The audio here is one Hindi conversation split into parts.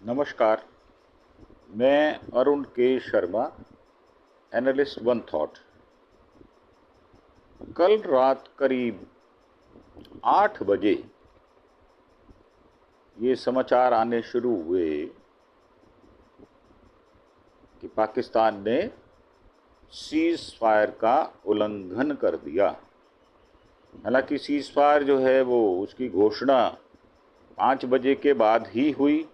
नमस्कार। मैं अरुण के शर्मा, एनालिस्ट वन थॉट। कल रात करीब 8 बजे ये समाचार आने शुरू हुए कि पाकिस्तान ने सीज फायर का उल्लंघन कर दिया। हालांकि सीज फायर जो है वो उसकी घोषणा 5 बजे के बाद ही हुई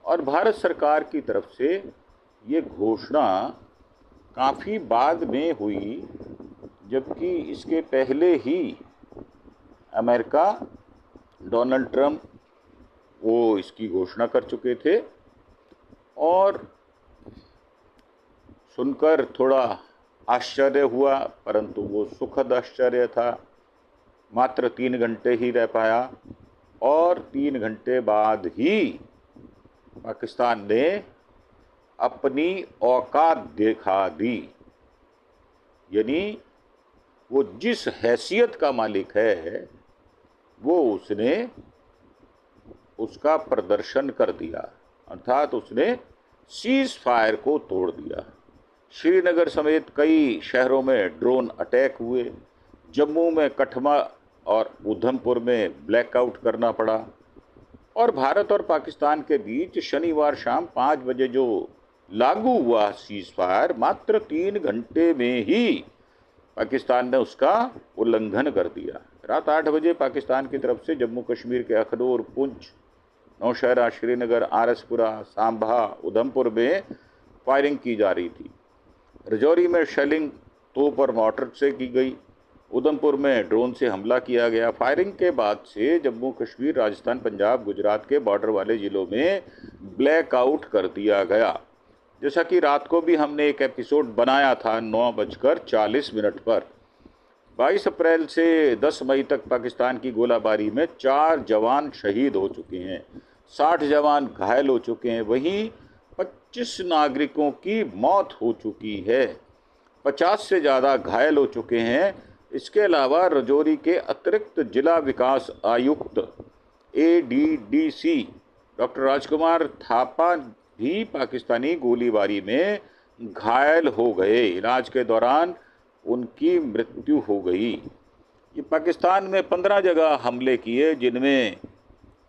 और भारत सरकार की तरफ से ये घोषणा काफ़ी बाद में हुई, जबकि इसके पहले ही अमेरिका, डोनाल्ड ट्रंप वो इसकी घोषणा कर चुके थे। और सुनकर थोड़ा आश्चर्य हुआ, परंतु वो सुखद आश्चर्य था। मात्र 3 घंटे ही रह पाया और 3 घंटे बाद ही पाकिस्तान ने अपनी औकात दिखा दी। यानी वो जिस हैसियत का मालिक है वो उसने उसका प्रदर्शन कर दिया, अर्थात उसने सीज फायर को तोड़ दिया। श्रीनगर समेत कई शहरों में ड्रोन अटैक हुए। जम्मू में कठमा और उधमपुर में ब्लैकआउट करना पड़ा। और भारत और पाकिस्तान के बीच शनिवार शाम 5 बजे जो लागू हुआ सीज फायर, मात्र 3 घंटे में ही पाकिस्तान ने उसका उल्लंघन कर दिया। रात 8 बजे पाकिस्तान की तरफ से जम्मू कश्मीर के अखनूर, पुंछ, नौशहरा, श्रीनगर, आरसपुरा, सांबा, उधमपुर में फायरिंग की जा रही थी। रजौरी में शेलिंग तोप और मोर्टर से की गई। उधमपुर में ड्रोन से हमला किया गया। फायरिंग के बाद से जम्मू कश्मीर, राजस्थान, पंजाब, गुजरात के बॉर्डर वाले ज़िलों में ब्लैकआउट कर दिया गया। जैसा कि रात को भी हमने एक एपिसोड बनाया था 9:40 पर। 22 अप्रैल से 10 मई तक पाकिस्तान की गोलाबारी में 4 जवान शहीद हो चुके हैं, 60 जवान घायल हो चुके हैं। वहीं 25 नागरिकों की मौत हो चुकी है, 50 से ज़्यादा घायल हो चुके हैं। इसके अलावा रजौरी के अतिरिक्त जिला विकास आयुक्त ADDC डॉक्टर राजकुमार थापा भी पाकिस्तानी गोलीबारी में घायल हो गए। इलाज के दौरान उनकी मृत्यु हो गई। ये पाकिस्तान में 15 जगह हमले किए, जिनमें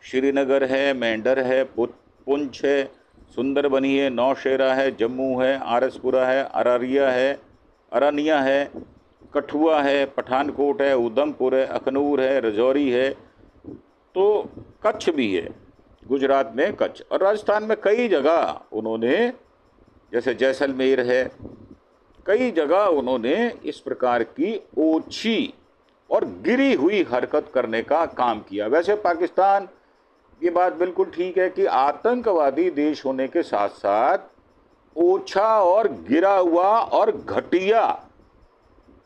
श्रीनगर है, मेंढर है, पुंछ है, सुंदरबनी है, नौशेरा है, जम्मू है, आरसपुरा है, अरनिया है, कठुआ है, पठानकोट है, उधमपुर है, अखनूर है, रजौरी है, तो कच्छ भी है, गुजरात में कच्छ। और राजस्थान में कई जगह उन्होंने, जैसे जैसलमेर है, कई जगह उन्होंने इस प्रकार की ओछी और गिरी हुई हरकत करने का काम किया। वैसे पाकिस्तान, ये बात बिल्कुल ठीक है कि आतंकवादी देश होने के साथ साथ ओछा और गिरा हुआ और घटिया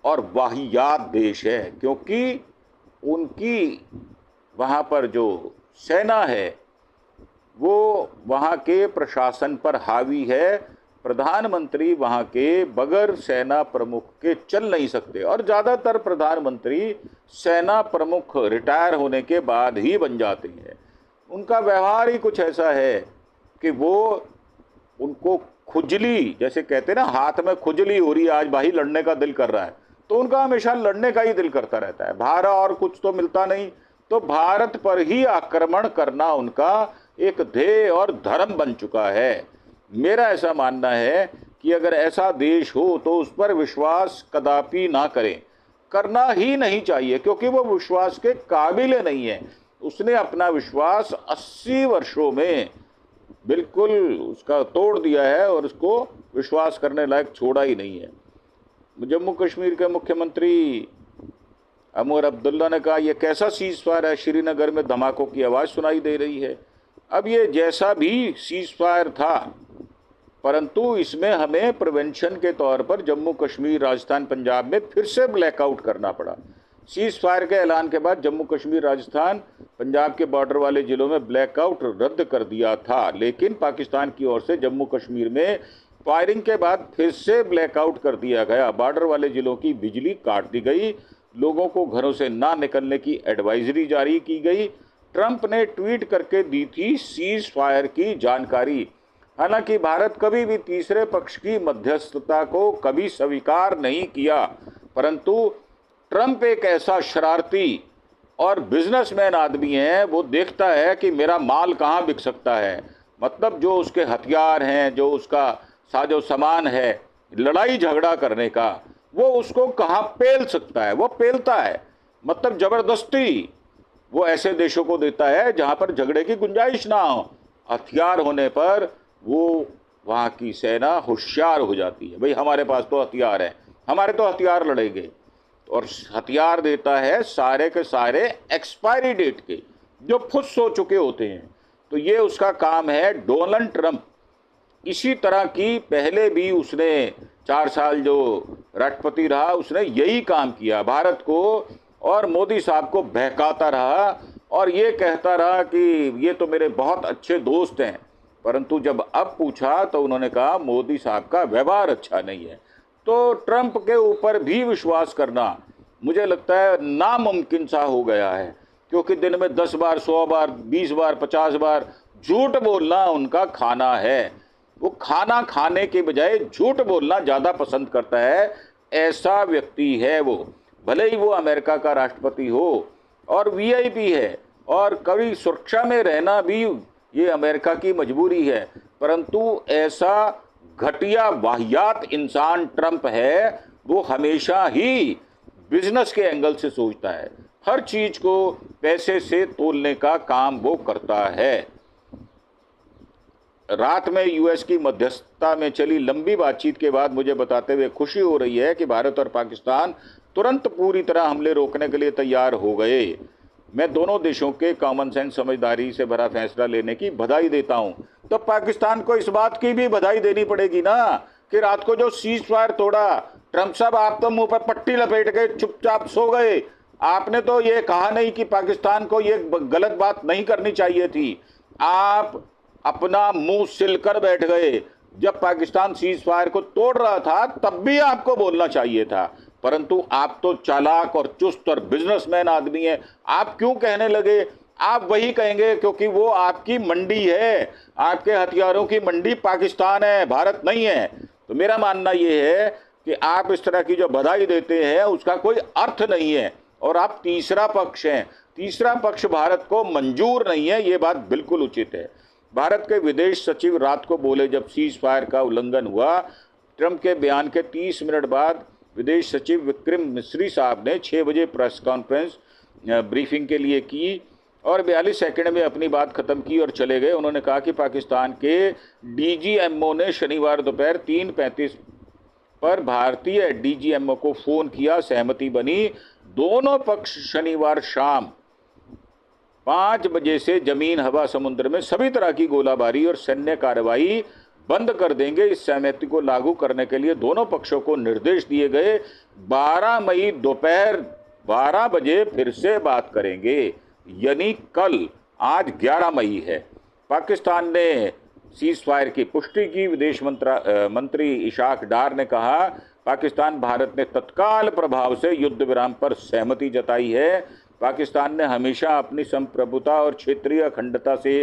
और वाहियात देश है, क्योंकि उनकी वहाँ पर जो सेना है वो वहाँ के प्रशासन पर हावी है। प्रधानमंत्री वहाँ के बगैर सेना प्रमुख के चल नहीं सकते, और ज़्यादातर प्रधानमंत्री सेना प्रमुख रिटायर होने के बाद ही बन जाते हैं। उनका व्यवहार ही कुछ ऐसा है कि वो, उनको खुजली, जैसे कहते हैं ना, हाथ में खुजली हो रही है, आज भाई लड़ने का दिल कर रहा है, तो उनका हमेशा लड़ने का ही दिल करता रहता है। भारत और कुछ तो मिलता नहीं, तो भारत पर ही आक्रमण करना उनका एक ध्येय और धर्म बन चुका है। मेरा ऐसा मानना है कि अगर ऐसा देश हो तो उस पर विश्वास कदापि ना करें, करना ही नहीं चाहिए, क्योंकि वो विश्वास के काबिल नहीं है। उसने अपना विश्वास 80 वर्षों में बिल्कुल उसका तोड़ दिया है और उसको विश्वास करने लायक छोड़ा ही नहीं है। जम्मू कश्मीर के मुख्यमंत्री उमर अब्दुल्ला ने कहा, यह कैसा सीज फायर है, श्रीनगर में धमाकों की आवाज़ सुनाई दे रही है। अब ये जैसा भी सीज फायर था, परंतु इसमें हमें प्रिवेंशन के तौर पर जम्मू कश्मीर, राजस्थान, पंजाब में फिर से ब्लैकआउट करना पड़ा। सीज फायर के ऐलान के बाद जम्मू कश्मीर, राजस्थान, पंजाब के बॉर्डर वाले ज़िलों में ब्लैकआउट रद्द कर दिया था, लेकिन पाकिस्तान की ओर से जम्मू कश्मीर में फायरिंग के बाद फिर से ब्लैकआउट कर दिया गया। बॉर्डर वाले ज़िलों की बिजली काट दी गई, लोगों को घरों से ना निकलने की एडवाइजरी जारी की गई। ट्रंप ने ट्वीट करके दी थी सीज फायर की जानकारी। हालांकि भारत कभी भी तीसरे पक्ष की मध्यस्थता को कभी स्वीकार नहीं किया, परंतु ट्रंप एक ऐसा शरारती और बिजनेसमैन आदमी है, वो देखता है कि मेरा माल कहाँ बिक सकता है। मतलब जो उसके हथियार हैं, जो उसका साजो सामान है लड़ाई झगड़ा करने का, वो उसको कहाँ पेल सकता है, वो पेलता है। मतलब जबरदस्ती वो ऐसे देशों को देता है जहां पर झगड़े की गुंजाइश ना हो। हथियार होने पर वो वहां की सेना होशियार हो जाती है, भाई हमारे पास तो हथियार है, हमारे तो हथियार लड़ेंगे। और हथियार देता है सारे के सारे एक्सपायरी डेट के, जो फुस हो चुके होते हैं। तो ये उसका काम है। डोनाल्ड ट्रंप इसी तरह की पहले भी उसने 4 साल जो राष्ट्रपति रहा उसने यही काम किया, भारत को और मोदी साहब को बहकाता रहा और ये कहता रहा कि ये तो मेरे बहुत अच्छे दोस्त हैं। परंतु जब अब पूछा तो उन्होंने कहा मोदी साहब का व्यवहार अच्छा नहीं है। तो ट्रंप के ऊपर भी विश्वास करना मुझे लगता है नामुमकिन सा हो गया है, क्योंकि दिन में 10 बार 100 बार 20 बार 50 बार झूठ बोलना उनका खाना है। वो खाना खाने के बजाय झूठ बोलना ज़्यादा पसंद करता है। ऐसा व्यक्ति है वो, भले ही वो अमेरिका का राष्ट्रपति हो और वीआईपी है और कभी सुरक्षा में रहना भी ये अमेरिका की मजबूरी है, परंतु ऐसा घटिया वाहियात इंसान ट्रंप है। वो हमेशा ही बिजनेस के एंगल से सोचता है, हर चीज को पैसे से तोलने का काम वो करता है। रात में यूएस की मध्यस्थता में चली लंबी बातचीत के बाद मुझे बताते हुए खुशी हो रही है कि भारत और पाकिस्तान तुरंत पूरी तरह हमले रोकने के लिए तैयार हो गए। मैं दोनों देशों के कॉमन सेंस समझदारी से भरा फैसला लेने की बधाई देता हूं। तो पाकिस्तान को इस बात की भी बधाई देनी पड़ेगी ना कि रात को जो सीज फायर तोड़ा, ट्रंप साहब आप तो मुंह पर पट्टी लपेट के चुपचाप सो गए। आपने तो ये कहा नहीं कि पाकिस्तान को ये गलत बात नहीं करनी चाहिए थी, आप अपना मुंह सिलकर बैठ गए। जब पाकिस्तान सीज फायर को तोड़ रहा था तब भी आपको बोलना चाहिए था, परंतु आप तो चालाक और चुस्त और बिजनेसमैन आदमी हैं। आप क्यों कहने लगे? आप वही कहेंगे क्योंकि वो आपकी मंडी है, आपके हथियारों की मंडी पाकिस्तान है, भारत नहीं है। तो मेरा मानना ये है कि आप इस तरह की जो बधाई देते हैं उसका कोई अर्थ नहीं है और आप तीसरा पक्ष हैं। तीसरा पक्ष भारत को मंजूर नहीं है, ये बात बिल्कुल उचित है। भारत के विदेश सचिव रात को बोले जब सीज फायर का उल्लंघन हुआ। ट्रंप के बयान के 30 मिनट बाद विदेश सचिव विक्रम मिस्री साहब ने 6 बजे प्रेस कॉन्फ्रेंस ब्रीफिंग के लिए की और 42 सेकंड में अपनी बात खत्म की और चले गए। उन्होंने कहा कि पाकिस्तान के डीजीएमओ ने शनिवार दोपहर 3:35 पर भारतीय डीजीएमओ को फ़ोन किया, सहमति बनी। दोनों पक्ष शनिवार शाम 5 बजे से जमीन, हवा, समुद्र में सभी तरह की गोलाबारी और सैन्य कार्रवाई बंद कर देंगे। इस सहमति को लागू करने के लिए दोनों पक्षों को निर्देश दिए गए। 12 मई दोपहर 12 बजे फिर से बात करेंगे, यानी कल। आज 11 मई है। पाकिस्तान ने सीज फायर की पुष्टि की। विदेश मंत्री इशाक डार ने कहा पाकिस्तान भारत ने तत्काल प्रभाव से युद्ध विराम पर सहमति जताई है। पाकिस्तान ने हमेशा अपनी संप्रभुता और क्षेत्रीय अखंडता से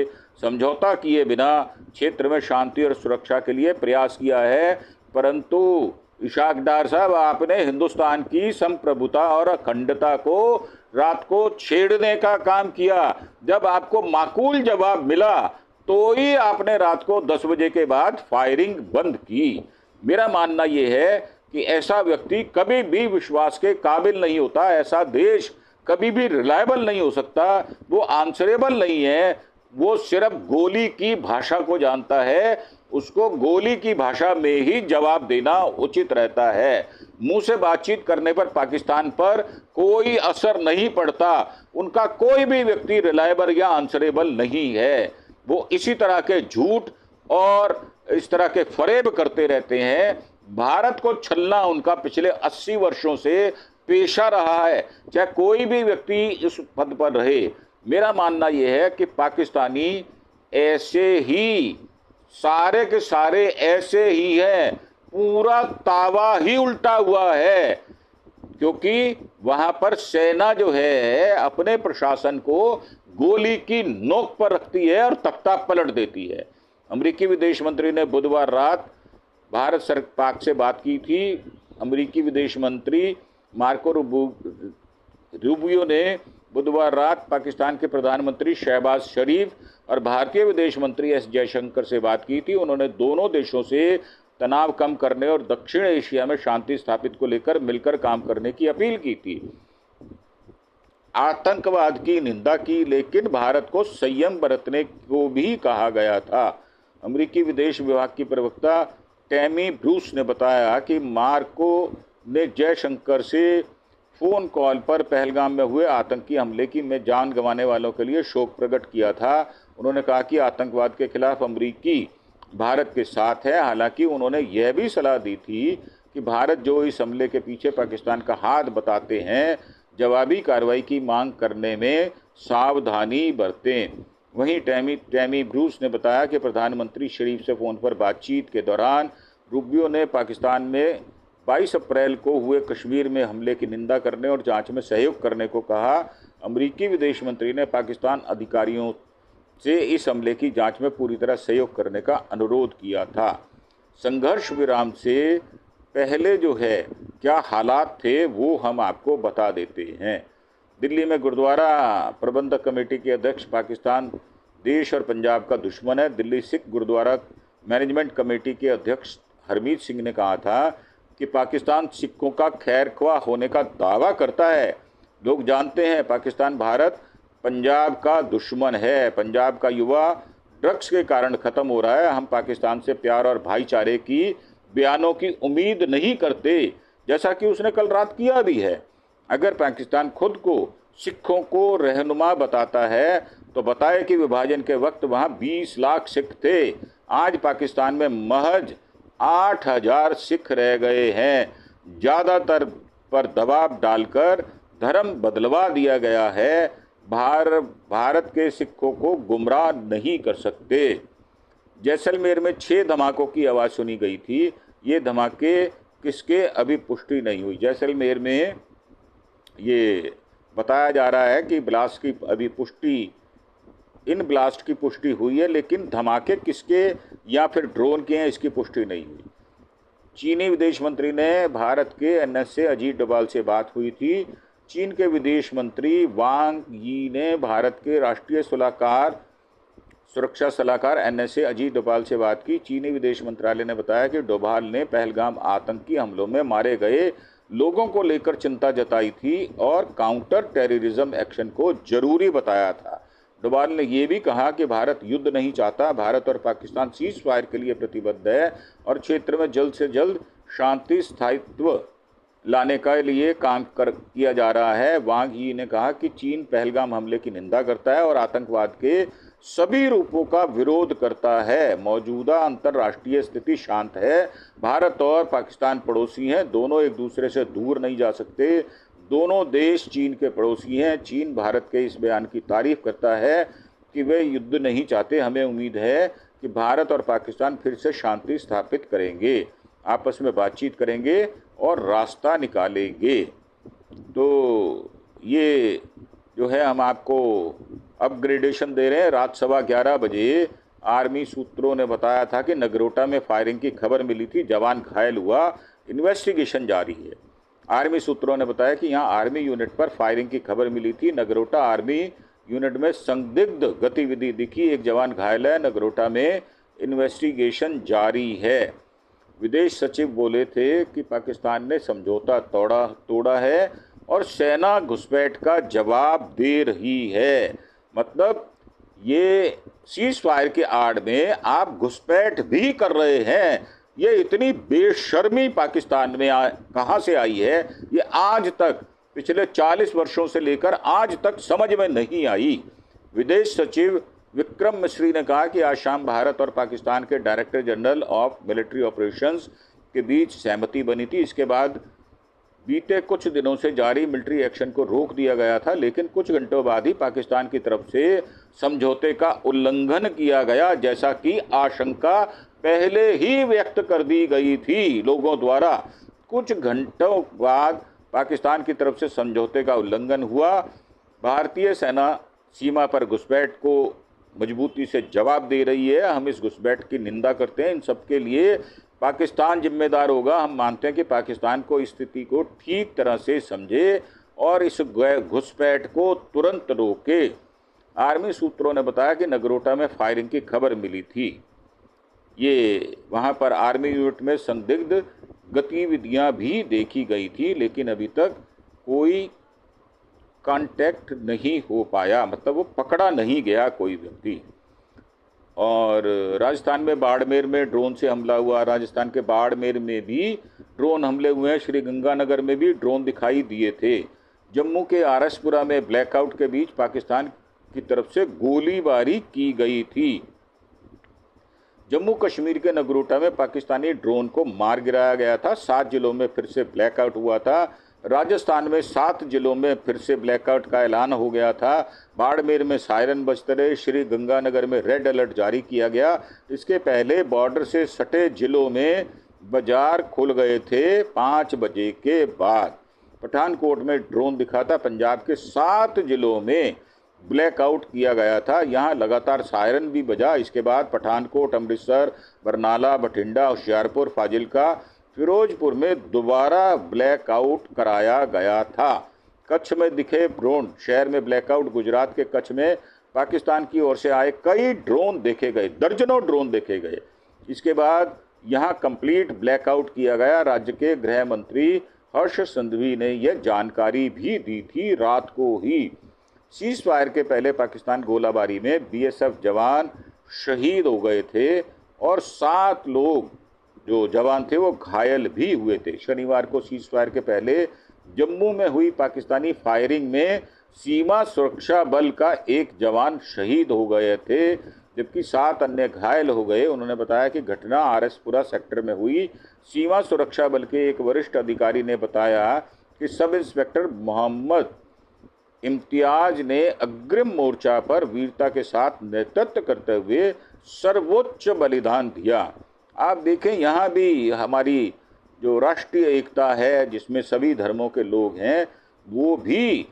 समझौता किए बिना क्षेत्र में शांति और सुरक्षा के लिए प्रयास किया है। परंतु इशाक डार साहब, आपने हिंदुस्तान की संप्रभुता और अखंडता को रात को छेड़ने का काम किया। जब आपको माकूल जवाब मिला तो ही आपने रात को 10 बजे के बाद फायरिंग बंद की। मेरा मानना यह है कि ऐसा व्यक्ति कभी भी विश्वास के काबिल नहीं होता। ऐसा देश कभी भी रिलायबल नहीं हो सकता। वो आंसरेबल नहीं है। वो सिर्फ गोली की भाषा को जानता है। उसको गोली की भाषा में ही जवाब देना उचित रहता है। मुंह से बातचीत करने पर पाकिस्तान पर कोई असर नहीं पड़ता। उनका कोई भी व्यक्ति रिलायबल या आंसरेबल नहीं है। वो इसी तरह के झूठ और इस तरह के फरेब करते रहते हैं। भारत को छलना उनका पिछले 80 वर्षों से पेशा रहा है, चाहे कोई भी व्यक्ति इस पद पर रहे। मेरा मानना यह है कि पाकिस्तानी ऐसे ही, सारे के सारे ऐसे ही हैं। पूरा तावा ही उल्टा हुआ है, क्योंकि वहां पर सेना जो है अपने प्रशासन को गोली की नोक पर रखती है और तख्ता पलट देती है। अमेरिकी विदेश मंत्री ने बुधवार रात भारत पाक से बात की थी। अमेरिकी विदेश मंत्री मार्को रूबियो ने बुधवार रात पाकिस्तान के प्रधानमंत्री शहबाज शरीफ और भारतीय विदेश मंत्री एस जयशंकर से बात की थी। उन्होंने दोनों देशों से तनाव कम करने और दक्षिण एशिया में शांति स्थापित को लेकर मिलकर काम करने की अपील की थी। आतंकवाद की निंदा की, लेकिन भारत को संयम बरतने को भी कहा गया था। अमेरिकी विदेश विभाग की प्रवक्ता टैमी ब्रूस ने बताया कि मार्को ने जयशंकर से फ़ोन कॉल पर पहलगाम में हुए आतंकी हमले में जान गंवाने वालों के लिए शोक प्रकट किया था। उन्होंने कहा कि आतंकवाद के खिलाफ अमेरिकी भारत के साथ है। हालांकि उन्होंने यह भी सलाह दी थी कि भारत जो इस हमले के पीछे पाकिस्तान का हाथ बताते हैं, जवाबी कार्रवाई की मांग करने में सावधानी बरतें। वहीं टैमी ब्रूस ने बताया कि प्रधानमंत्री शरीफ से फ़ोन पर बातचीत के दौरान रूबियो ने पाकिस्तान में 22 अप्रैल को हुए कश्मीर में हमले की निंदा करने और जांच में सहयोग करने को कहा। अमेरिकी विदेश मंत्री ने पाकिस्तान अधिकारियों से इस हमले की जांच में पूरी तरह सहयोग करने का अनुरोध किया था। संघर्ष विराम से पहले जो है क्या हालात थे वो हम आपको बता देते हैं। दिल्ली में गुरुद्वारा प्रबंधक कमेटी के अध्यक्ष पाकिस्तान देश और पंजाब का दुश्मन है। दिल्ली सिख गुरुद्वारा मैनेजमेंट कमेटी के अध्यक्ष हरमीत सिंह ने कहा था कि पाकिस्तान सिखों का खैरख्वाह होने का दावा करता है। लोग जानते हैं पाकिस्तान भारत पंजाब का दुश्मन है। पंजाब का युवा ड्रग्स के कारण ख़त्म हो रहा है। हम पाकिस्तान से प्यार और भाईचारे की बयानों की उम्मीद नहीं करते, जैसा कि उसने कल रात किया भी है। अगर पाकिस्तान खुद को सिखों को रहनुमा बताता है तो बताए कि विभाजन के वक्त वहाँ 20 लाख सिख थे। आज पाकिस्तान में महज 8,000 सिख रह गए हैं। ज़्यादातर पर दबाव डालकर धर्म बदलवा दिया गया है। भारत के सिखों को गुमराह नहीं कर सकते। जैसलमेर में 6 धमाकों की आवाज़ सुनी गई थी। ये धमाके किसके अभी पुष्टि नहीं हुई। जैसलमेर में ये बताया जा रहा है कि इन ब्लास्ट की पुष्टि हुई है, लेकिन धमाके किसके या फिर ड्रोन के हैं इसकी पुष्टि नहीं हुई। चीनी विदेश मंत्री ने भारत के एनएसए अजीत डोभाल से बात हुई थी। चीन के विदेश मंत्री वांग यी ने भारत के राष्ट्रीय सुरक्षा सलाहकार एनएसए अजीत डोभाल से बात की। चीनी विदेश मंत्रालय ने बताया कि डोभाल ने पहलगाम आतंकी हमलों में मारे गए लोगों को लेकर चिंता जताई थी और काउंटर टेररिज्म एक्शन को जरूरी बताया था। डोभाल ने यह भी कहा कि भारत युद्ध नहीं चाहता। भारत और पाकिस्तान सीज फायर के लिए प्रतिबद्ध है और क्षेत्र में जल्द से जल्द शांति स्थायित्व लाने के लिए काम किया जा रहा है। वांग यी ने कहा कि चीन पहलगाम हमले की निंदा करता है और आतंकवाद के सभी रूपों का विरोध करता है। मौजूदा अंतर्राष्ट्रीय स्थिति शांत है। भारत और पाकिस्तान पड़ोसी हैं, दोनों एक दूसरे से दूर नहीं जा सकते। दोनों देश चीन के पड़ोसी हैं। चीन भारत के इस बयान की तारीफ करता है कि वे युद्ध नहीं चाहते। हमें उम्मीद है कि भारत और पाकिस्तान फिर से शांति स्थापित करेंगे, आपस में बातचीत करेंगे और रास्ता निकालेंगे। तो ये जो है हम आपको अपग्रेडेशन दे रहे हैं। रात 11:15 बजे आर्मी सूत्रों ने बताया था कि नगरोटा में फायरिंग की खबर मिली थी, जवान घायल हुआ, इन्वेस्टिगेशन जारी है। आर्मी सूत्रों ने बताया कि यहां आर्मी यूनिट पर फायरिंग की खबर मिली थी। नगरोटा आर्मी यूनिट में संदिग्ध गतिविधि दिखी, एक जवान घायल है। नगरोटा में इन्वेस्टिगेशन जारी है। विदेश सचिव बोले थे कि पाकिस्तान ने समझौता तोड़ा है और सेना घुसपैठ का जवाब दे रही है। मतलब ये सीज फायर के आड़ में आप घुसपैठ भी कर रहे हैं। ये इतनी बेशर्मी पाकिस्तान में कहाँ से आई है, ये आज तक पिछले 40 वर्षों से लेकर आज तक समझ में नहीं आई। विदेश सचिव विक्रम मिस्री ने कहा कि आज शाम भारत और पाकिस्तान के director general of military operations के बीच सहमति बनी थी। इसके बाद बीते कुछ दिनों से जारी मिलिट्री एक्शन को रोक दिया गया था, लेकिन कुछ घंटों बाद ही पाकिस्तान की तरफ से समझौते का उल्लंघन किया गया, जैसा कि आशंका पहले ही व्यक्त कर दी गई थी लोगों द्वारा। कुछ घंटों बाद पाकिस्तान की तरफ से समझौते का उल्लंघन हुआ। भारतीय सेना सीमा पर घुसपैठ को मजबूती से जवाब दे रही है। हम इस घुसपैठ की निंदा करते हैं। इन सब के लिए पाकिस्तान जिम्मेदार होगा। हम मानते हैं कि पाकिस्तान को स्थिति को ठीक तरह से समझे और इस घुसपैठ को तुरंत रोके। आर्मी सूत्रों ने बताया कि नगरोटा में फायरिंग की खबर मिली थी। ये वहाँ पर आर्मी यूनिट में संदिग्ध गतिविधियाँ भी देखी गई थी, लेकिन अभी तक कोई कांटेक्ट नहीं हो पाया, मतलब वो पकड़ा नहीं गया कोई व्यक्ति। और राजस्थान में बाड़मेर में ड्रोन से हमला हुआ। राजस्थान के बाड़मेर में भी ड्रोन हमले हुए हैं। श्री गंगानगर में भी ड्रोन दिखाई दिए थे। जम्मू के आरएसपुरा में ब्लैकआउट के बीच पाकिस्तान की तरफ से गोलीबारी की गई थी। जम्मू कश्मीर के नगरोटा में पाकिस्तानी ड्रोन को मार गिराया गया था। 7 जिलों में फिर से ब्लैकआउट हुआ था। राजस्थान में 7 जिलों में फिर से ब्लैकआउट का ऐलान हो गया था। बाड़मेर में सायरन बजते रहे। श्री गंगानगर में रेड अलर्ट जारी किया गया। इसके पहले बॉर्डर से सटे जिलों में बाजार खुल गए थे 5 बजे के बाद। पठानकोट में ड्रोन दिखा था। पंजाब के 7 जिलों में ब्लैकआउट किया गया था। यहाँ लगातार सायरन भी बजा। इसके बाद पठानकोट, अमृतसर, बरनाला, बठिंडा, होशियारपुर, फाजिलका, फिरोजपुर में दोबारा ब्लैकआउट कराया गया था। कच्छ में दिखे ड्रोन। शहर में ब्लैकआउट। गुजरात के कच्छ में पाकिस्तान की ओर से आए कई ड्रोन देखे गए, दर्जनों ड्रोन देखे गए। इसके बाद यहाँ कंप्लीट ब्लैकआउट किया गया। राज्य के गृह मंत्री हर्ष संघवी ने यह जानकारी भी दी थी रात को ही। सीज फायर के पहले पाकिस्तान गोलाबारी में बीएसएफ जवान शहीद हो गए थे और 7 लोग जो जवान थे वो घायल भी हुए थे। शनिवार को सीज फायर के पहले जम्मू में हुई पाकिस्तानी फायरिंग में सीमा सुरक्षा बल का एक जवान शहीद हो गए थे, जबकि 7 अन्य घायल हो गए। उन्होंने बताया कि घटना आरएसपुरा सेक्टर में हुई। सीमा सुरक्षा बल के एक वरिष्ठ अधिकारी ने बताया कि सब इंस्पेक्टर मोहम्मद इम्तियाज ने अग्रिम मोर्चा पर वीरता के साथ नेतृत्व करते हुए सर्वोच्च बलिदान दिया। आप देखें, यहाँ भी हमारी जो राष्ट्रीय एकता है, जिसमें सभी धर्मों के लोग हैं, वो भी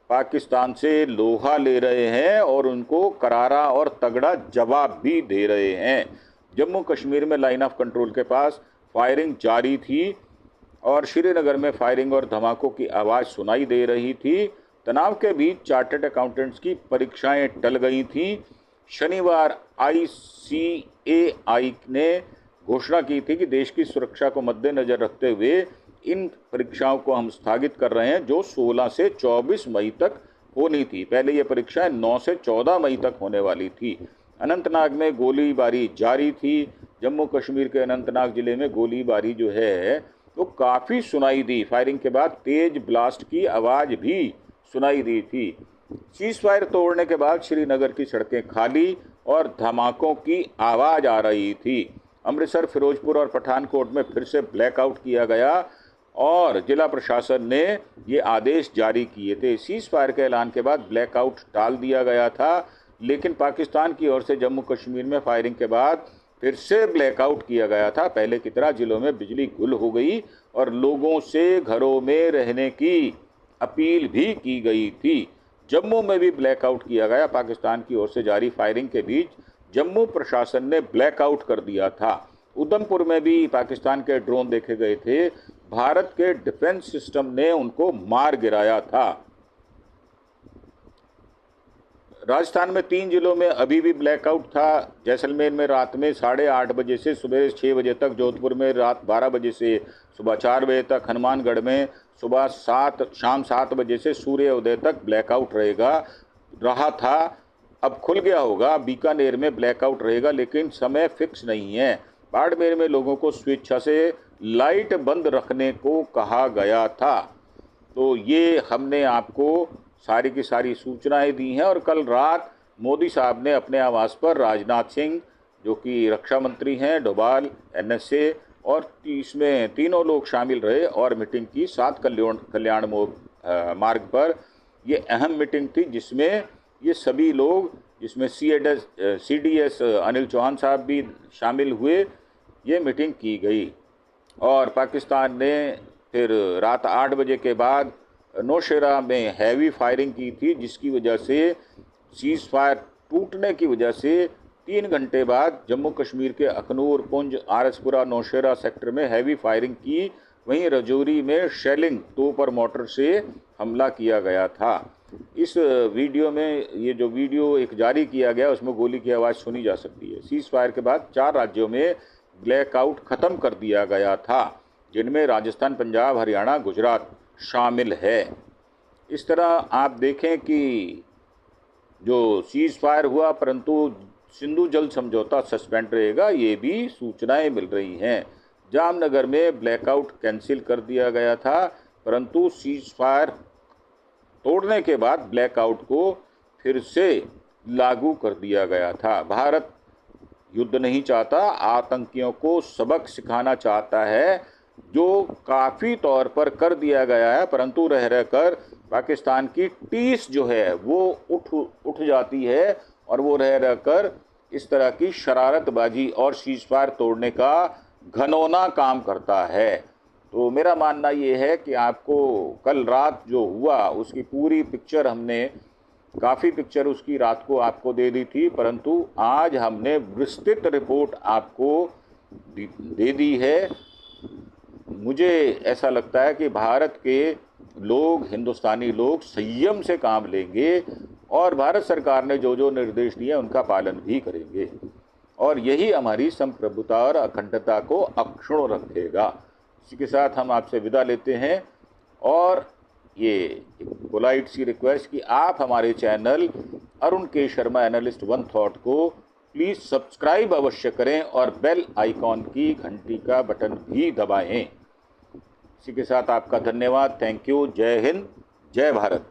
पाकिस्तान से लोहा ले रहे हैं और उनको करारा और तगड़ा जवाब भी दे रहे हैं। जम्मू कश्मीर में लाइन ऑफ कंट्रोल के पास फायरिंग जारी थी और श्रीनगर में फायरिंग और धमाकों की आवाज़ सुनाई दे रही थी। तनाव के बीच चार्टर्ड अकाउंटेंट्स की परीक्षाएं टल गई थीं। शनिवार ICAI ने घोषणा की थी कि देश की सुरक्षा को मद्देनजर रखते हुए इन परीक्षाओं को हम स्थगित कर रहे हैं, जो 16 से 24 मई तक होनी थी। पहले ये परीक्षाएं 9 से 14 मई तक होने वाली थी। अनंतनाग में गोलीबारी जारी थी। जम्मू कश्मीर के अनंतनाग जिले में गोलीबारी जो है वो काफ़ी सुनाई दी। फायरिंग के बाद तेज ब्लास्ट की आवाज़ भी सुनाई दी थी। सीज फायर तोड़ने के बाद श्रीनगर की सड़कें खाली और धमाकों की आवाज़ आ रही थी। अमृतसर, फिरोजपुर और पठानकोट में फिर से ब्लैकआउट किया गया और जिला प्रशासन ने ये आदेश जारी किए थे। सीज फायर के ऐलान के बाद ब्लैकआउट टाल दिया गया था, लेकिन पाकिस्तान की ओर से जम्मू कश्मीर में फायरिंग के बाद फिर से ब्लैकआउट किया गया था। पहले की तरह जिलों में बिजली गुल हो गई और लोगों से घरों में रहने की अपील भी की गई थी। जम्मू में भी ब्लैकआउट किया गया। पाकिस्तान की ओर से जारी फायरिंग के बीच जम्मू प्रशासन ने ब्लैकआउट कर दिया था। उधमपुर में भी पाकिस्तान के ड्रोन देखे गए थे। भारत के डिफेंस सिस्टम ने उनको मार गिराया था। राजस्थान में 3 जिलों में अभी भी ब्लैकआउट था। जैसलमेर में रात में 8:30 बजे से सुबह 6 बजे तक, जोधपुर में रात 12 बजे से सुबह 4 बजे तक, हनुमानगढ़ में शाम 7 बजे से सूर्य उदय तक ब्लैकआउट रहा था। अब खुल गया होगा। बीकानेर में ब्लैकआउट रहेगा, लेकिन समय फिक्स नहीं है। बाड़मेर में लोगों को स्वेच्छा से लाइट बंद रखने को कहा गया था। तो ये हमने आपको सारी की सारी सूचनाएं दी हैं। और कल रात मोदी साहब ने अपने आवास पर राजनाथ सिंह, जो कि रक्षा मंत्री हैं, डोभाल, NSA और इसमें तीनों लोग शामिल रहे और मीटिंग की 7 कल्याण मार्ग पर। ये अहम मीटिंग थी जिसमें ये सभी लोग, जिसमें CDS अनिल चौहान साहब भी शामिल हुए, ये मीटिंग की गई। और पाकिस्तान ने फिर रात 8 बजे के बाद नौशेरा में हैवी फायरिंग की थी, जिसकी वजह से सीज फायर टूटने की वजह से 3 घंटे बाद जम्मू कश्मीर के अखनूर, पुंछ, आरएसपुरा, नौशेरा सेक्टर में हैवी फायरिंग की। वहीं रजौरी में शेलिंग, तोप और मोटर से हमला किया गया था। इस वीडियो में, ये जो वीडियो एक जारी किया गया, उसमें गोली की आवाज़ सुनी जा सकती है। सीज फायर के बाद 4 राज्यों में ब्लैकआउट ख़त्म कर दिया गया था, जिनमें राजस्थान, पंजाब, हरियाणा, गुजरात शामिल है। इस तरह आप देखें कि जो सीज फायर हुआ, परंतु सिंधु जल समझौता सस्पेंड रहेगा, ये भी सूचनाएं मिल रही हैं। जामनगर में ब्लैकआउट कैंसिल कर दिया गया था, परंतु सीज फायर तोड़ने के बाद ब्लैकआउट को फिर से लागू कर दिया गया था। भारत युद्ध नहीं चाहता, आतंकियों को सबक सिखाना चाहता है, जो काफ़ी तौर पर कर दिया गया है, परंतु रह रहकर पाकिस्तान की टीस जो है वो उठ जाती है और वो रह रहकर इस तरह की शरारतबाजी और सीज फायर तोड़ने का घनौना काम करता है। तो मेरा मानना ये है कि आपको कल रात जो हुआ उसकी पूरी पिक्चर, हमने काफ़ी पिक्चर उसकी रात को आपको दे दी थी, परंतु आज हमने विस्तृत रिपोर्ट आपको दे दी है। मुझे ऐसा लगता है कि भारत के लोग, हिंदुस्तानी लोग संयम से काम लेंगे और भारत सरकार ने जो जो निर्देश दिए उनका पालन भी करेंगे, और यही हमारी संप्रभुता और अखंडता को अक्षुण्ण रखेगा। इसी के साथ हम आपसे विदा लेते हैं, और ये एक पोलाइट सी रिक्वेस्ट कि आप हमारे चैनल अरुण के शर्मा एनालिस्ट वन थॉट को प्लीज़ सब्सक्राइब अवश्य करें और बेल आइकॉन की घंटी का बटन भी दबाएं। इसी के साथ आपका धन्यवाद। Thank you. जय हिंद, जय भारत।